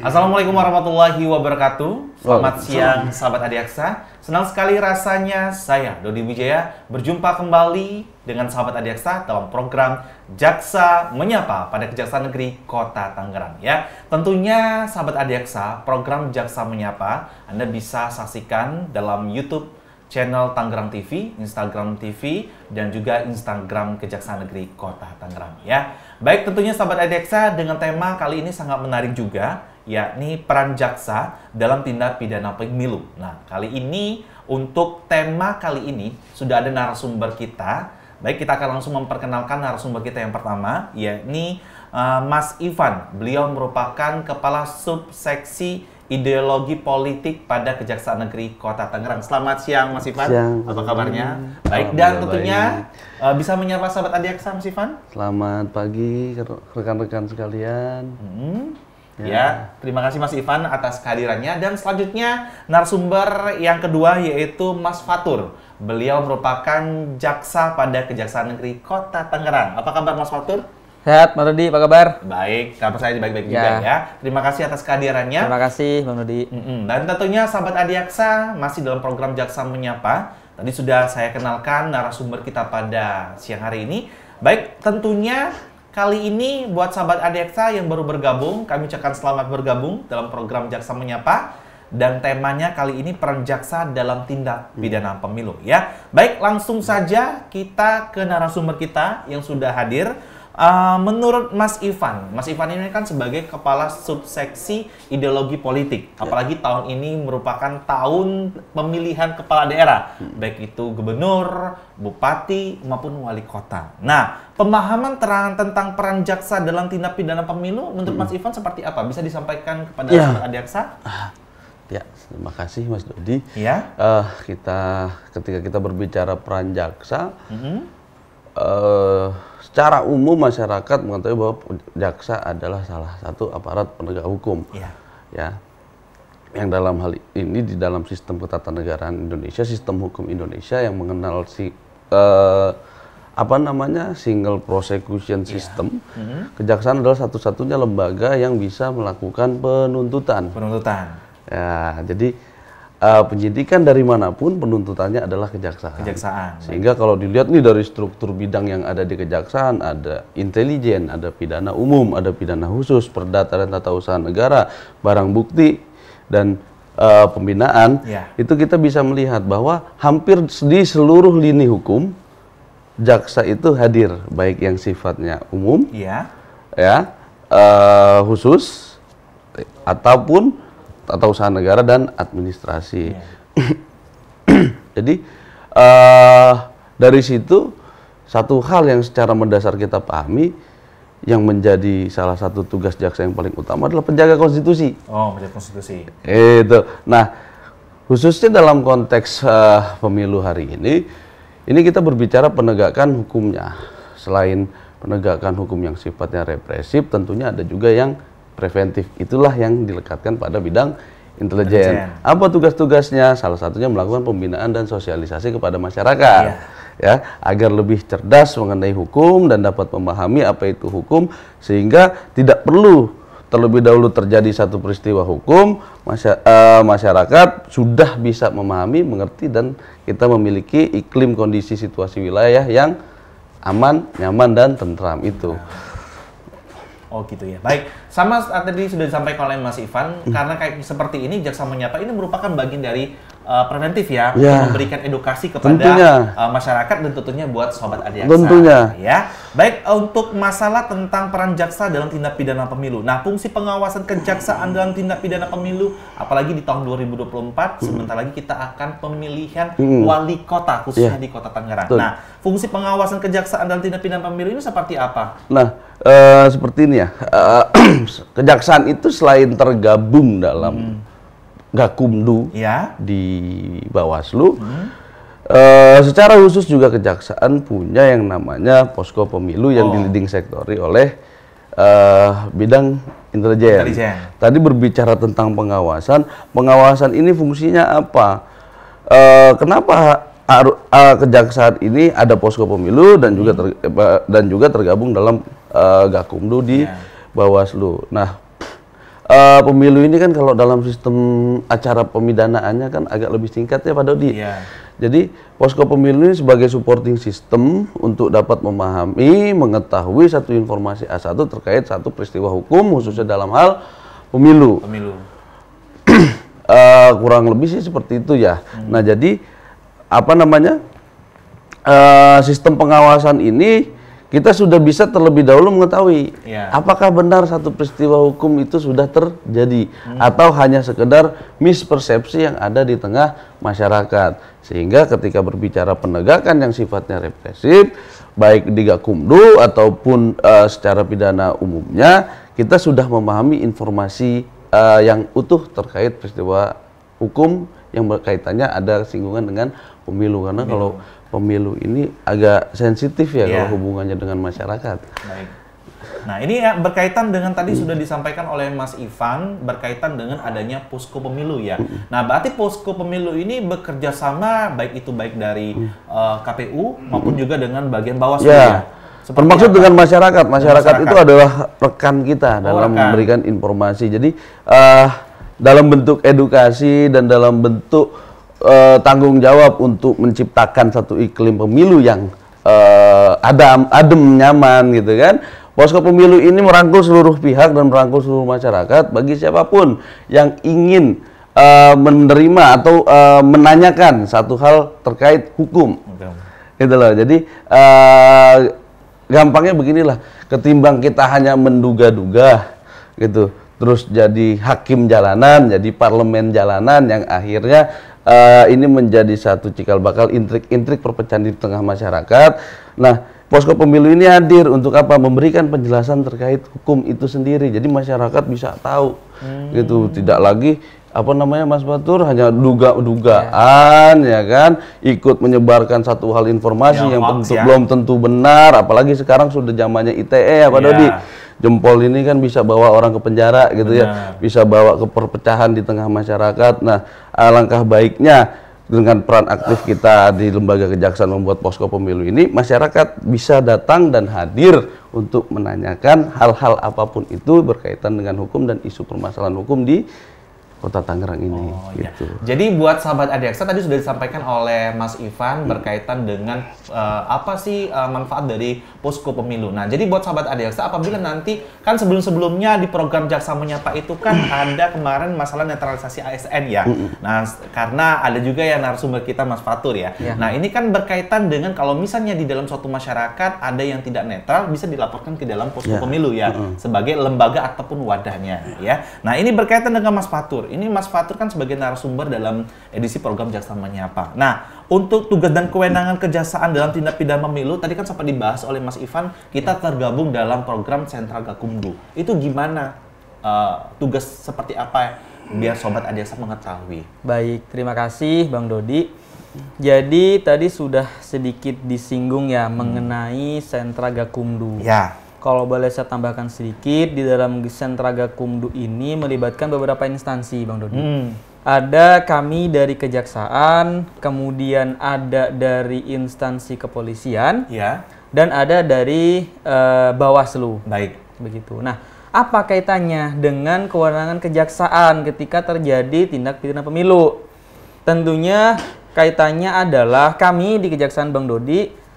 Assalamualaikum warahmatullahi wabarakatuh. Selamat siang sahabat Adiaksa. Senang sekali rasanya saya Dodi Wijaya berjumpa kembali dengan sahabat Adiaksa dalam program Jaksa Menyapa pada Kejaksaan Negeri Kota Tangerang ya. Tentunya sahabat Adiaksa, program Jaksa Menyapa Anda bisa saksikan dalam YouTube channel Tangerang TV, Instagram TV, dan juga Instagram Kejaksaan Negeri Kota Tangerang ya. Baik, tentunya sahabat Adiaksa, dengan tema kali ini sangat menarik juga, yakni peran jaksa dalam tindak pidana pemilu. Nah, kali ini untuk tema kali ini sudah ada narasumber kita. Baik, kita akan langsung memperkenalkan narasumber kita yang pertama, yakni Mas Ivan. Beliau merupakan Kepala Subseksi Ideologi Politik pada Kejaksaan Negeri Kota Tangerang. Selamat siang Mas Ivan. Siang. Apa kabarnya? Baik, dan tentunya bisa menyapa sahabat Adiaksa Mas Ivan. Selamat pagi rekan-rekan sekalian. Ya, terima kasih Mas Ivan atas kehadirannya. Dan selanjutnya narasumber yang kedua yaitu Mas Fatur. Beliau merupakan jaksa pada Kejaksaan Negeri Kota Tangerang. Apa kabar Mas Fatur? Sehat, Bang Nudi, apa kabar? Baik, kabar saya baik-baik juga ya. Terima kasih atas kehadirannya. Terima kasih, Bang Nudi. Dan tentunya sahabat Adiaksa masih dalam program Jaksa Menyapa. Tadi sudah saya kenalkan narasumber kita pada siang hari ini. Baik, tentunya kali ini buat sahabat Adiaksa yang baru bergabung, kami ucapkan selamat bergabung dalam program Jaksa Menyapa. Dan temanya kali ini peran jaksa dalam tindak pidana pemilu ya. Baik, langsung saja kita ke narasumber kita yang sudah hadir. Menurut Mas Ivan ini kan sebagai Kepala Subseksi Ideologi Politik, apalagi tahun ini merupakan tahun pemilihan kepala daerah, baik itu gubernur, bupati, maupun wali kota. Nah, pemahaman tentang peran jaksa dalam tindak pidana pemilu menurut Mas Ivan seperti apa? Bisa disampaikan kepada sahabat Adiaksa? Ya, terima kasih Mas Dodi. Ya. Ketika kita berbicara peran jaksa, secara umum masyarakat mengetahui bahwa jaksa adalah salah satu aparat penegak hukum, ya, yang dalam hal ini di dalam sistem ketatanegaraan Indonesia, sistem hukum Indonesia yang mengenal single prosecution system, kejaksaan adalah satu-satunya lembaga yang bisa melakukan penuntutan. Ya, jadi penyidikan dari manapun penuntutannya adalah kejaksaan. Sehingga kalau dilihat nih dari struktur bidang yang ada di kejaksaan, ada intelijen, ada pidana umum, ada pidana khusus, perdata dan tata usaha negara, barang bukti, dan pembinaan, itu kita bisa melihat bahwa hampir di seluruh lini hukum jaksa itu hadir, baik yang sifatnya umum, khusus, ataupun tata usaha negara dan administrasi. Jadi dari situ satu hal yang secara mendasar kita pahami yang menjadi salah satu tugas jaksa yang paling utama adalah penjaga konstitusi. Oh, penjaga konstitusi. Itu. Nah, khususnya dalam konteks pemilu hari ini kita berbicara penegakan hukumnya. Selain penegakan hukum yang sifatnya represif, tentunya ada juga yang preventif. Itulah yang dilekatkan pada bidang intelijen. Apa tugas-tugasnya? Salah satunya melakukan pembinaan dan sosialisasi kepada masyarakat, ya, agar lebih cerdas mengenai hukum dan dapat memahami apa itu hukum, sehingga tidak perlu terlebih dahulu terjadi satu peristiwa hukum, masyarakat sudah bisa memahami, mengerti, dan kita memiliki iklim kondisi situasi wilayah yang aman, nyaman, dan tentram itu. Oh gitu ya. Baik, sama tadi sudah disampaikan oleh Mas Ivan, karena kayak seperti ini Jaksa Menyapa ini merupakan bagian dari preventif ya, untuk memberikan edukasi kepada masyarakat dan tentunya buat sobat Adiaksa. Ya. Baik, untuk masalah tentang peran jaksa dalam tindak pidana pemilu. Nah, fungsi pengawasan kejaksaan dalam tindak pidana pemilu, apalagi di tahun 2024, sebentar lagi kita akan pemilihan wali kota khususnya di Kota Tangerang. Nah, fungsi pengawasan kejaksaan dalam tindak pidana pemilu ini seperti apa? Nah, seperti ini ya. Kejaksaan itu selain tergabung dalam Gakumdu di Bawaslu, secara khusus juga kejaksaan punya yang namanya posko pemilu yang di leading sektori oleh bidang intelijen. Tadi berbicara tentang pengawasan ini fungsinya apa? Kenapa kejaksaan ini ada posko pemilu dan juga tergabung dalam Gakumdu di Bawaslu. Nah, pemilu ini kan kalau dalam sistem acara pemidanaannya kan agak lebih singkat ya Pak Dodi. Iya. Jadi posko pemilu ini sebagai supporting system untuk dapat memahami, mengetahui satu informasi A1 terkait satu peristiwa hukum khususnya dalam hal pemilu. Kurang lebih sih seperti itu ya. Nah jadi apa namanya sistem pengawasan ini kita sudah bisa terlebih dahulu mengetahui apakah benar satu peristiwa hukum itu sudah terjadi atau hanya sekedar mispersepsi yang ada di tengah masyarakat. Sehingga ketika berbicara penegakan yang sifatnya represif, baik di Gakumdu ataupun secara pidana umumnya, kita sudah memahami informasi yang utuh terkait peristiwa hukum yang berkaitannya ada singgungan dengan pemilu. Karena kalau pemilu ini agak sensitif ya kalau hubungannya dengan masyarakat. Baik. Nah ini ya, berkaitan dengan tadi sudah disampaikan oleh Mas Ivan berkaitan dengan adanya posko pemilu ya. Nah berarti posko pemilu ini bekerja sama baik dari KPU maupun juga dengan bagian Bawaslu ya. Termaksud dengan masyarakat. Masyarakat itu adalah rekan kita dalam memberikan informasi. Jadi dalam bentuk edukasi dan dalam bentuk tanggung jawab untuk menciptakan satu iklim pemilu yang adem, nyaman gitu kan. Posko pemilu ini merangkul seluruh pihak dan merangkul seluruh masyarakat bagi siapapun yang ingin menerima atau menanyakan satu hal terkait hukum. Gitu loh. Jadi gampangnya beginilah, ketimbang kita hanya menduga-duga gitu, terus jadi hakim jalanan, jadi parlemen jalanan yang akhirnya ini menjadi satu cikal bakal intrik-intrik perpecahan di tengah masyarakat. Nah, posko pemilu ini hadir untuk apa? Memberikan penjelasan terkait hukum itu sendiri. Jadi masyarakat bisa tahu, gitu. Tidak lagi apa namanya Mas Batur hanya duga-dugaan ya kan, ikut menyebarkan satu hal informasi yang belum tentu benar. Apalagi sekarang sudah zamannya ITE ya Pak Dodi. Jempol ini kan bisa bawa orang ke penjara gitu ya, bisa bawa ke perpecahan di tengah masyarakat. Nah, alangkah baiknya dengan peran aktif kita di lembaga kejaksaan membuat posko pemilu ini, masyarakat bisa datang dan hadir untuk menanyakan hal-hal apapun itu berkaitan dengan hukum dan isu permasalahan hukum di Kota Tangerang ini. Gitu. Jadi buat sahabat Adiaksa tadi sudah disampaikan oleh Mas Ivan berkaitan dengan apa sih manfaat dari posko pemilu. Nah, jadi buat sahabat Adiaksa apabila nanti kan sebelum-sebelumnya di program Jaksa Menyapa itu kan ada kemarin masalah netralisasi ASN ya. Nah, karena ada juga ya narasumber kita Mas Fatur ya. Nah, ini kan berkaitan dengan kalau misalnya di dalam suatu masyarakat ada yang tidak netral bisa dilaporkan ke dalam posko pemilu ya sebagai lembaga ataupun wadahnya ya. Nah, ini berkaitan dengan Mas Fatur. Ini Mas Fatur kan sebagai narasumber dalam edisi program Jaksa Menyapa. Nah, untuk tugas dan kewenangan kejaksaan dalam tindak pidana pemilu, tadi kan sempat dibahas oleh Mas Ivan, kita tergabung dalam program Sentral Gakumdu. Itu gimana? Tugas seperti apa biar Sobat Adiaksa mengetahui? Baik, terima kasih Bang Dodi. Jadi tadi sudah sedikit disinggung ya mengenai Sentra Gakumdu. Ya. Kalau boleh saya tambahkan sedikit, di dalam Sentra Gakumdu ini melibatkan beberapa instansi, Bang Dodi. Ada kami dari kejaksaan, kemudian ada dari instansi kepolisian, dan ada dari Bawaslu. Baik. Begitu. Nah, apa kaitannya dengan kewenangan kejaksaan ketika terjadi tindak pidana pemilu? Tentunya kaitannya adalah kami di Kejaksaan Bang Dodi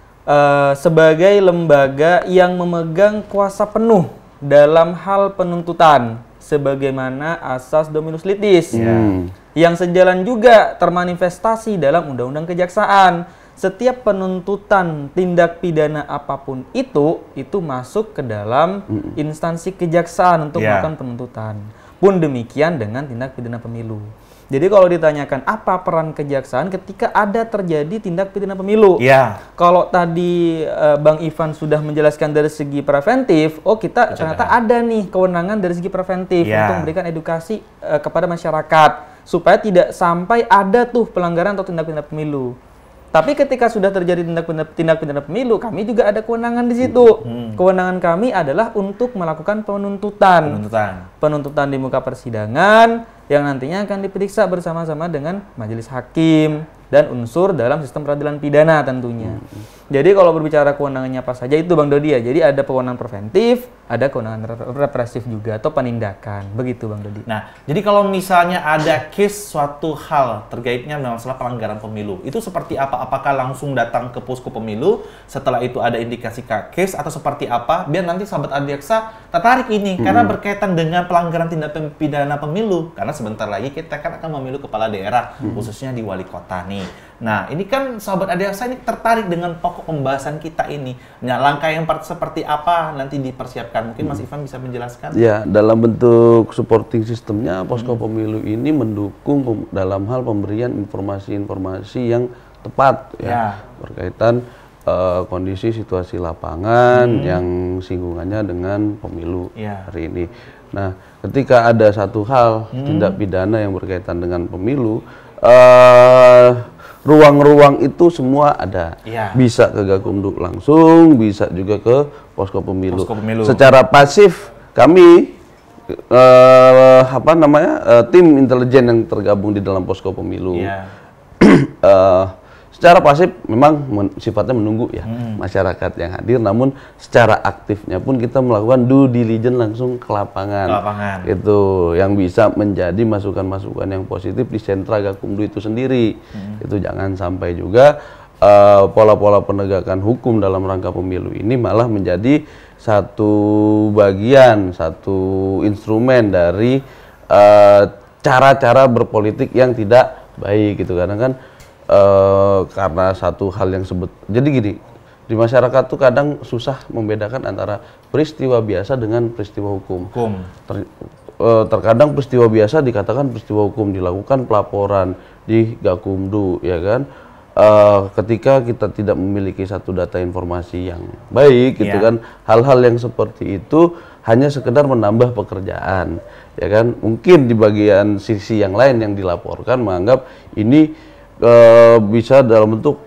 sebagai lembaga yang memegang kuasa penuh dalam hal penuntutan sebagaimana asas Dominus Litis yang sejalan juga termanifestasi dalam Undang-Undang Kejaksaan. Setiap penuntutan tindak pidana apapun itu masuk ke dalam instansi kejaksaan untuk melakukan penuntutan. Pun demikian dengan tindak pidana pemilu. Jadi kalau ditanyakan apa peran kejaksaan ketika ada terjadi tindak pidana pemilu? Kalau tadi Bang Ivan sudah menjelaskan dari segi preventif, kita ternyata ada nih kewenangan dari segi preventif untuk memberikan edukasi kepada masyarakat supaya tidak sampai ada tuh pelanggaran atau tindak pidana pemilu. Tapi ketika sudah terjadi tindak pidana pemilu, kami juga ada kewenangan di situ. Kewenangan kami adalah untuk melakukan penuntutan di muka persidangan yang nantinya akan diperiksa bersama-sama dengan majelis hakim, dan unsur dalam sistem peradilan pidana tentunya. Jadi kalau berbicara kewenangannya apa saja itu Bang Dodi ya. Jadi ada kewenangan preventif, ada kewenangan represif juga atau penindakan. Begitu Bang Dodi. Nah, jadi kalau misalnya ada case suatu hal terkaitnya dengan masalah pelanggaran pemilu, itu seperti apa? Apakah langsung datang ke posko pemilu, setelah itu ada indikasi case atau seperti apa? Biar nanti sahabat Adiaksa tertarik ini karena berkaitan dengan pelanggaran tindak pidana pemilu. Karena sebentar lagi kita kan akan memilih kepala daerah, khususnya di wali kota nih. Nah, ini kan sahabat Adiaksa ini tertarik dengan pokok pembahasan kita ini. Nah, langkah yang seperti apa nanti dipersiapkan? Mungkin Mas Ivan bisa menjelaskan? Ya, dalam bentuk supporting sistemnya, posko pemilu ini mendukung dalam hal pemberian informasi-informasi yang tepat ya, berkaitan kondisi situasi lapangan yang singgungannya dengan pemilu hari ini. Nah, ketika ada satu hal tindak pidana yang berkaitan dengan pemilu, ruang-ruang itu semua ada. Bisa ke Gakumdu langsung, bisa juga ke posko pemilu. Secara pasif kami tim intelijen yang tergabung di dalam posko pemilu. Secara pasif memang sifatnya menunggu ya masyarakat yang hadir, namun secara aktifnya pun kita melakukan due diligence langsung ke lapangan. Itu yang bisa menjadi masukan-masukan yang positif di sentra Gakumdu itu sendiri. Itu jangan sampai juga pola-pola penegakan hukum dalam rangka pemilu ini malah menjadi satu bagian, satu instrumen dari cara-cara berpolitik yang tidak baik gitu. Karena kan karena satu hal yang jadi gini, di masyarakat tuh kadang susah membedakan antara peristiwa biasa dengan peristiwa hukum. Terkadang peristiwa biasa dikatakan peristiwa hukum, dilakukan pelaporan di Gakumdu, ya kan? Ketika kita tidak memiliki satu data informasi yang baik, gitu kan? Hal-hal yang seperti itu hanya sekedar menambah pekerjaan, ya kan? Mungkin di bagian sisi yang lain yang dilaporkan menganggap ini bisa dalam bentuk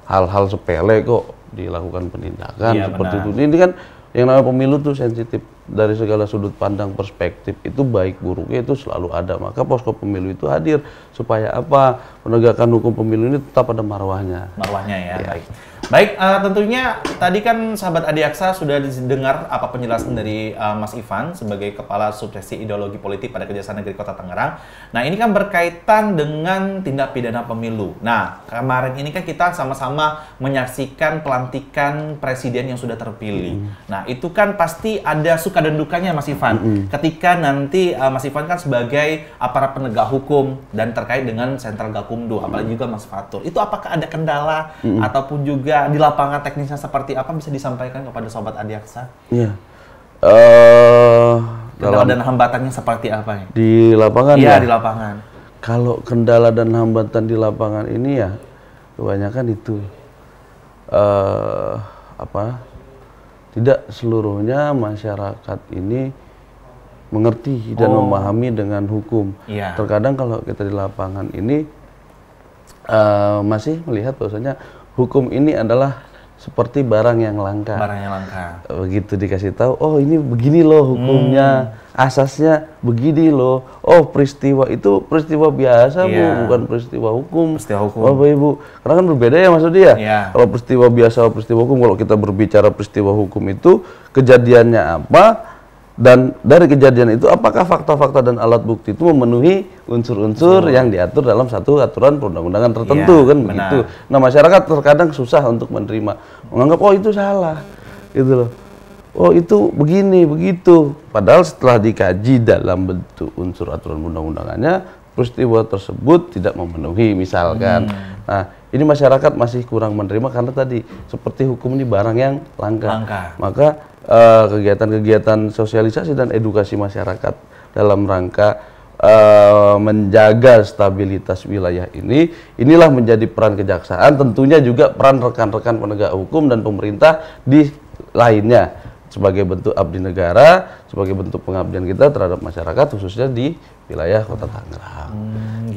hal-hal sepele kok dilakukan penindakan seperti itu. Ini kan yang namanya pemilu tuh sensitif dari segala sudut pandang perspektif, itu baik buruknya itu selalu ada. Maka posko pemilu itu hadir supaya apa? Penegakan hukum pemilu ini tetap ada marwahnya. Marwahnya ya. Baik, tentunya tadi kan sahabat Adiaksa sudah didengar apa penjelasan dari Mas Ivan sebagai Kepala Subseksi Ideologi Politik pada Kejaksaan Negeri Kota Tangerang. Nah, ini kan berkaitan dengan tindak pidana pemilu. Nah, kemarin ini kan kita sama-sama menyaksikan pelantikan presiden yang sudah terpilih. Nah, itu kan pasti ada suka dan dukanya Mas Ivan. Ketika nanti Mas Ivan kan sebagai aparat penegak hukum dan terkait dengan sentral Gakumdu, apalagi juga Mas Fatur. Itu apakah ada kendala ataupun juga di lapangan teknisnya seperti apa bisa disampaikan kepada sobat Adiaksa? Iya. Kendala dan hambatannya seperti apa ya? Di lapangan ya? Iya, di lapangan. Kalau kendala dan hambatan di lapangan ini ya kebanyakan itu tidak seluruhnya masyarakat ini mengerti dan memahami dengan hukum. Terkadang kalau kita di lapangan ini masih melihat bahwasanya hukum ini adalah seperti barang yang langka. Barang yang langka. Begitu dikasih tahu, oh ini begini loh hukumnya, asasnya begini loh. Oh peristiwa itu peristiwa biasa Bu, bukan peristiwa hukum. Peristiwa hukum. Bapak Ibu, karena kan berbeda ya Mas Udi ya. Kalau peristiwa biasa, peristiwa hukum. Kalau kita berbicara peristiwa hukum itu kejadiannya apa? Dan dari kejadian itu apakah fakta-fakta dan alat bukti itu memenuhi unsur-unsur yang diatur dalam satu aturan perundang-undangan tertentu kan begitu. Nah, masyarakat terkadang susah untuk menerima, menganggap oh itu salah gitu loh. Oh itu begini begitu. Padahal setelah dikaji dalam bentuk unsur aturan undang-undangannya, peristiwa tersebut tidak memenuhi misalkan. Nah, ini masyarakat masih kurang menerima karena tadi seperti hukum ini barang yang langka. Maka kegiatan-kegiatan sosialisasi dan edukasi masyarakat dalam rangka menjaga stabilitas wilayah inilah menjadi peran kejaksaan, tentunya juga peran rekan-rekan penegak hukum dan pemerintah di lainnya sebagai bentuk abdi negara, sebagai bentuk pengabdian kita terhadap masyarakat khususnya di wilayah Kota Tangerang.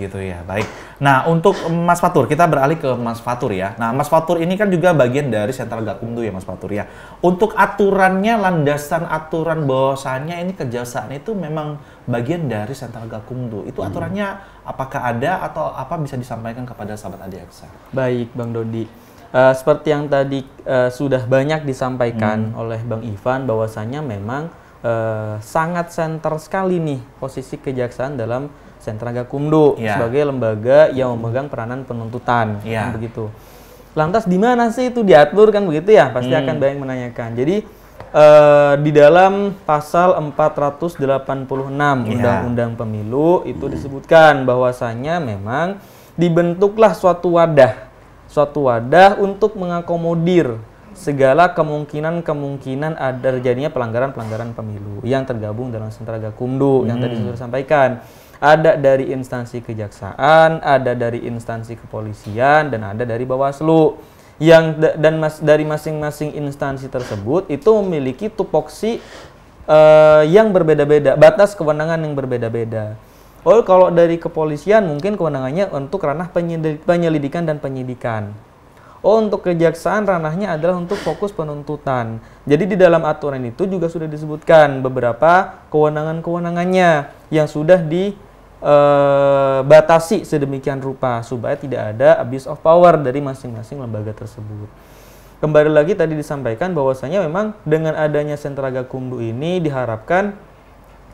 begitu ya. Baik. Nah, untuk Mas Fatur, kita beralih ke Mas Fatur ya. Nah, Mas Fatur ini kan juga bagian dari Sentral Gakumdu ya, Mas Fatur ya. Untuk aturannya, landasan aturan bahwasannya ini kejaksaan itu memang bagian dari Sentral Gakumdu. Itu aturannya apakah ada atau apa bisa disampaikan kepada sahabat Adiaksa? Baik, Bang Dodi. Seperti yang tadi sudah banyak disampaikan oleh Bang Ivan, bahwasannya memang sangat senter sekali nih posisi kejaksaan dalam Sentral Gakumdu sebagai lembaga yang memegang peranan penuntutan, kan begitu. Lantas di mana sih itu diatur kan begitu ya? Pasti akan banyak menanyakan. Jadi di dalam pasal 486 Undang-Undang Pemilu itu disebutkan bahwasannya memang dibentuklah suatu wadah untuk mengakomodir segala kemungkinan ada terjadinya pelanggaran pemilu yang tergabung dalam Sentral Gakumdu yang tadi sudah sampaikan. Ada dari instansi kejaksaan, ada dari instansi kepolisian, dan ada dari Bawaslu. Dari masing-masing instansi tersebut itu memiliki tupoksi yang berbeda-beda, batas kewenangan yang berbeda-beda. Kalau dari kepolisian mungkin kewenangannya untuk ranah penyelidikan dan penyidikan. Untuk kejaksaan ranahnya adalah untuk fokus penuntutan. Jadi di dalam aturan itu juga sudah disebutkan beberapa kewenangan-kewenangannya yang sudah dibatasi sedemikian rupa supaya tidak ada abuse of power dari masing-masing lembaga tersebut. Kembali lagi tadi disampaikan bahwasanya memang dengan adanya Sentral Gakumdu ini diharapkan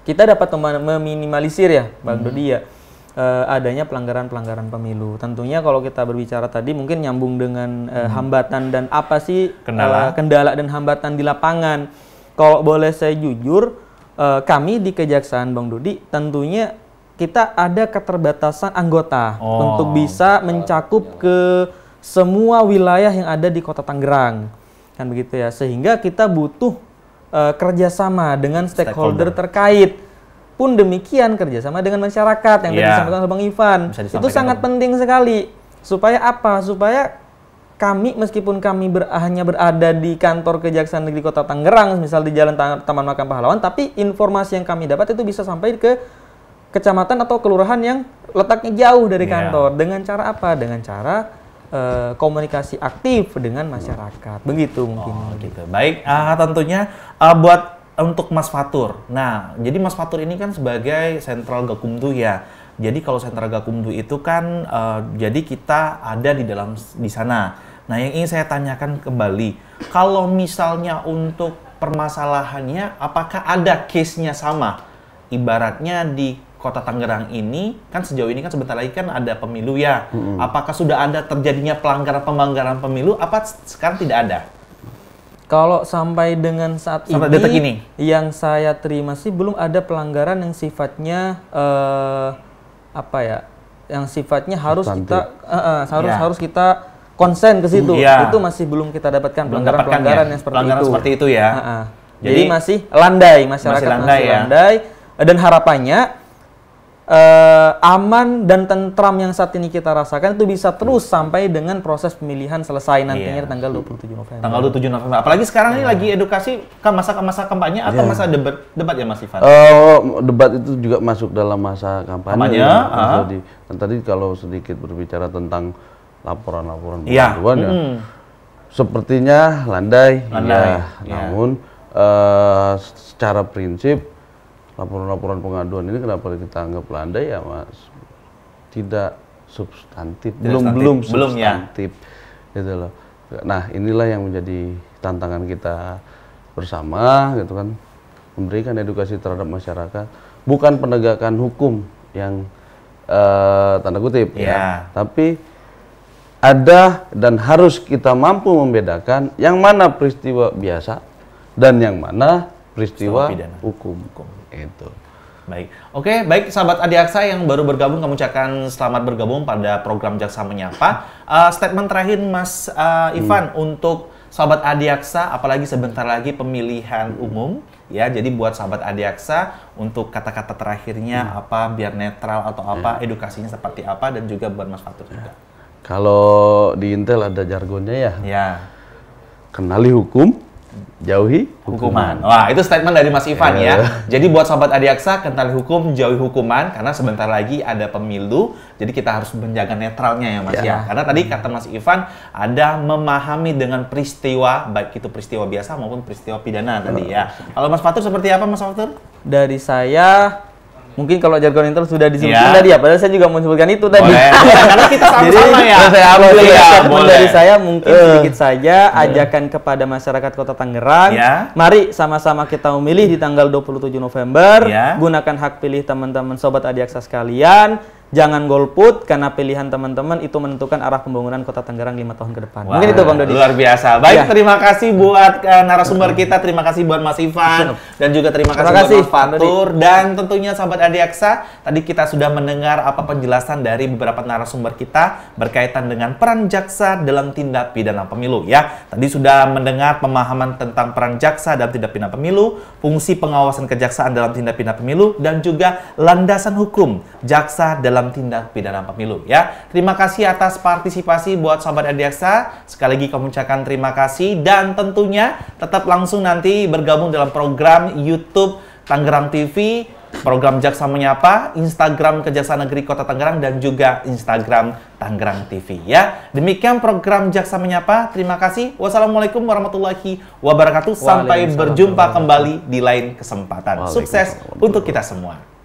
kita dapat meminimalisir ya, Bang Dodi ya, adanya pelanggaran pemilu. Tentunya kalau kita berbicara tadi mungkin nyambung dengan hambatan dan apa sih kendala dan hambatan di lapangan. Kalau boleh saya jujur, kami di Kejaksaan Bang Dodi tentunya kita ada keterbatasan anggota untuk bisa mencakup ke semua wilayah yang ada di Kota Tangerang, kan begitu ya. Sehingga kita butuh kerjasama dengan stakeholder terkait. Pun demikian kerjasama dengan masyarakat yang tadi disampaikan oleh Bang Ivan. Itu sangat penting sekali. Supaya apa? Supaya kami meskipun kami hanya berada di kantor Kejaksaan Negeri Kota Tangerang, misal di Jalan Taman Makam Pahlawan, tapi informasi yang kami dapat itu bisa sampai ke kecamatan atau kelurahan yang letaknya jauh dari kantor. Dengan cara apa? Dengan cara komunikasi aktif dengan masyarakat. Begitu mungkin. Gitu. Baik, tentunya buat untuk Mas Fatur. Nah, jadi Mas Fatur ini kan sebagai Sentral Gakumdu ya. Jadi kalau Sentral Gakumdu itu kan jadi kita ada di sana. Nah, yang ingin saya tanyakan kembali, kalau misalnya untuk permasalahannya apakah ada case-nya sama? Ibaratnya di Kota Tangerang ini kan sejauh ini kan sebentar lagi kan ada pemilu ya. Apakah sudah ada terjadinya pelanggaran pemilu? Apa sekarang tidak ada? Kalau sampai dengan saat detik ini yang saya terima sih belum ada pelanggaran yang sifatnya yang sifatnya harus kita konsen ke situ. Itu masih belum kita dapatkan pelanggaran yang seperti itu ya. Jadi masih landai, masyarakat masih landai dan harapannya aman dan tentram yang saat ini kita rasakan itu bisa terus sampai dengan proses pemilihan selesai nantinya tanggal 27 November. Tanggal 27 November. Apalagi sekarang ini lagi edukasi masa kampanye atau masa debat ya Mas Ivan? Debat itu juga masuk dalam masa kampanye. Dan tadi kalau sedikit berbicara tentang laporan-laporan pengaduan ya. Sepertinya landai. Namun secara prinsip laporan-laporan pengaduan ini kenapa kita anggap landai ya Mas? Tidak substantif, belum substantif gitu loh. Nah, inilah yang menjadi tantangan kita bersama gitu kan, memberikan edukasi terhadap masyarakat, bukan penegakan hukum yang tanda kutip ya, tapi ada dan harus kita mampu membedakan yang mana peristiwa biasa dan yang mana peristiwa hukum. Itu. Baik. Oke, baik sahabat Adiaksa yang baru bergabung, kami ucapkan selamat bergabung pada program Jaksa Menyapa. Statement terakhir Mas Ivan untuk sahabat Adiaksa, apalagi sebentar lagi pemilihan umum ya. Jadi buat sahabat Adiaksa untuk kata-kata terakhirnya apa biar netral atau apa, edukasinya seperti apa, dan juga buat Mas Fatur juga. Kalau di Intel ada jargonnya ya. Kenali hukum, jauhi hukuman. Wah, itu statement dari Mas Ivan ya. Jadi buat Sobat Adiaksa, kenali hukum, jauhi hukuman, karena sebentar lagi ada pemilu, jadi kita harus menjaga netralnya ya Mas ya. Karena tadi kata Mas Ivan, ada memahami dengan peristiwa, baik itu peristiwa biasa maupun peristiwa pidana tadi ya. Kalau Mas Fatur seperti apa Mas Fatur? Dari saya, mungkin kalau jargon intern sudah disebutkan tadi ya, padahal saya juga mau sebutkan itu tadi. Karena kita sama-sama ya. Dari saya mungkin sedikit saja ajakan kepada masyarakat Kota Tangerang. Mari sama-sama kita memilih di tanggal 27 November. Gunakan hak pilih teman-teman Sobat Adiaksa sekalian. Jangan golput, karena pilihan teman-teman itu menentukan arah pembangunan Kota Tangerang 5 tahun ke depan. Mungkin itu Bang Dodi. Luar biasa. Baik, terima kasih buat narasumber kita, terima kasih buat Mas Ivan, dan juga terima kasih buat Mas Fatur, dan tentunya Sahabat Adiaksa, tadi kita sudah mendengar apa penjelasan dari beberapa narasumber kita berkaitan dengan peran jaksa dalam tindak pidana pemilu ya. Tadi sudah mendengar pemahaman tentang peran jaksa dalam tindak pidana pemilu, fungsi pengawasan kejaksaan dalam tindak pidana pemilu, dan juga landasan hukum jaksa dalam tindak pidana pemilu ya. Terima kasih atas partisipasi buat Sobat Adiaksa. Sekali lagi kami ucapkan terima kasih, dan tentunya tetap langsung nanti bergabung dalam program YouTube Tangerang TV, program Jaksa Menyapa, Instagram Kejaksaan Negeri Kota Tangerang, dan juga Instagram Tangerang TV ya. Demikian program Jaksa Menyapa. Terima kasih. Wassalamualaikum warahmatullahi wabarakatuh. Sampai berjumpa kembali di lain kesempatan. Sukses untuk kita semua.